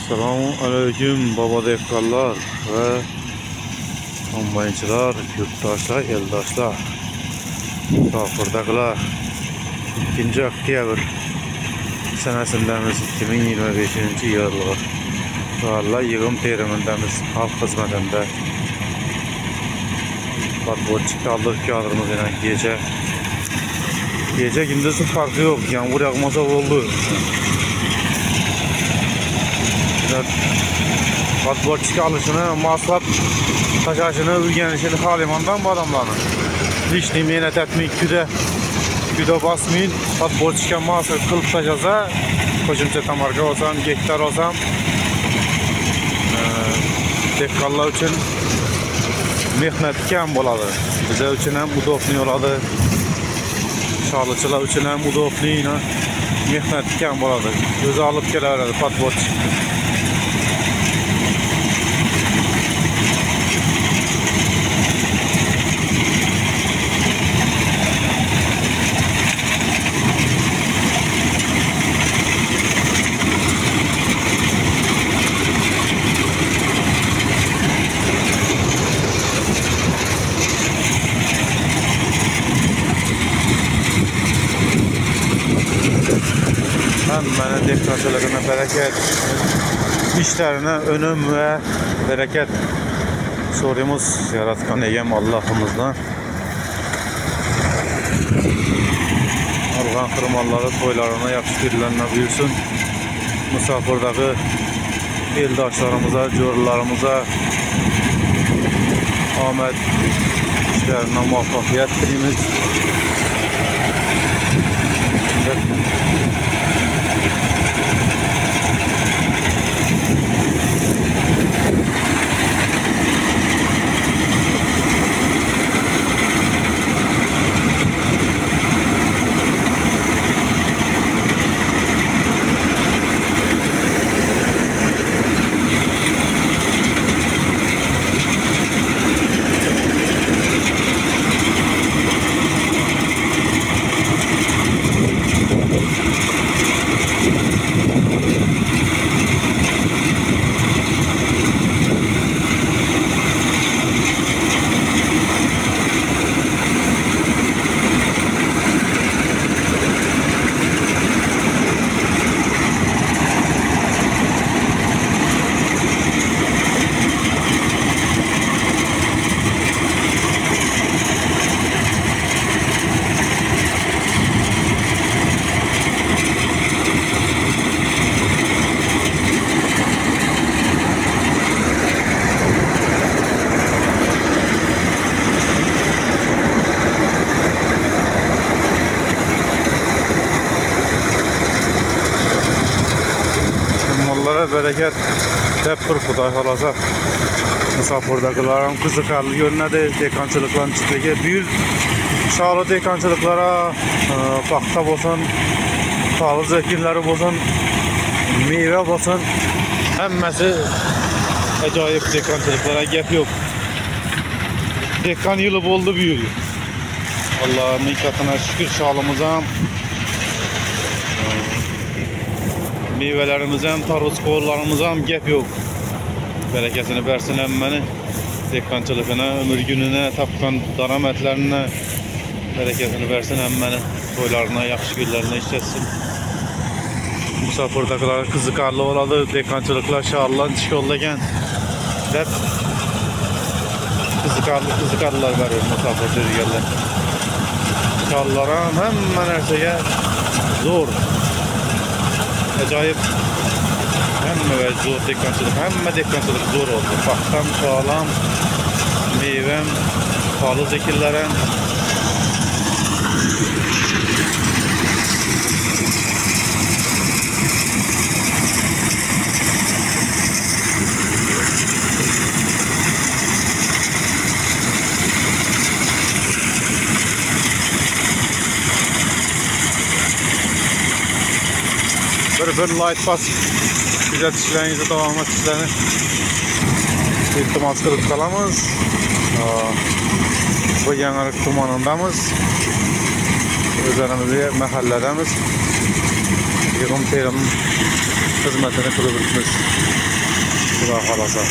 Selamünaleyküm baba dehqonlar ve kombaynchilar, yurtdoshlar, eldoshlar, Tohirdagilar. 2 oktyabr sanasındamiz 2025-yilga. Vallahi yig'im terimindamiz, xalq xizmatida. Podvodchik kadrimiz yana gece gündüz farkı yok. Yağmur yağmasa oldu. Podvodchik alışını, masraf taşışını, öğrenişini halimandan bu adamlarını. Hiç ne menet etmeyi küde basmayın. Podvodchik'e masraf kılıp taşasa, koşumça tamarka olsam, gektar olsam, dehqonlar için mehnat kam bo'ladi. Bizlar uchun ham udobli bo'ladi. Chorlachilar uchun ham udobli, mehnat kam bo'ladi. O'zi olib kelaveradi podvodchik. Hemen dehqonchiligine bereket, işlerine önüm ve bereket soruyoruz yaratgan egem Allah'ımızdan. Argan kırmalları toylarına yakıştırılanına buyursun. Musafirdagi eldoshlarımıza, jo'rlarımıza omad, işlerine muvaffaqiyat tileymiz. Bereket hep bir Xudoy xolasa musafirdagilar ham qiziqarli ko'rinadi. Dehqonchiliklarning ichidagi buyuk shog'li dehqonchiliklara paxta bo'lsin, tog'iz ekinlari bo'lsin, meva bo'lsin, hammasi ajoyib dehqonchiliklara gap yo'q. Dehqon yili bo'ldi bu yil. Allohning minnatine şükür, şog'limiz ham meyvelerimiz hem, tarvuz koğullarımız hem gep yok. Bereketini versin emmeni. Dehqonchiligine, ömür gününe, tapkan darametlerine bereketini versin emmeni. Toylarına, yaxshi günlerine işletsin. Musafirdagilar qiziqarli bo'ladi. Dehqonchiliklar shog'lan ishg'ollagan deb qiziqarlilar beradi musafir deganlar. Shog'lar ham hamma narsaga zo'r. Acayip hamma ve zo'r dehqonchilik, hamma dehqonchilik zo'r oldu. Paxtam, sog'lom, mevem, tog'iz ekinlarim. Bir light pas kuzatishlarinizni davom etishlarini iltimos qilib qolamiz. Bu Yangilik tumanidamiz. O'zlarimizga mahalladamiz. Yig'im terim xizmatini qilib o'tamiz. Xudo xolasa.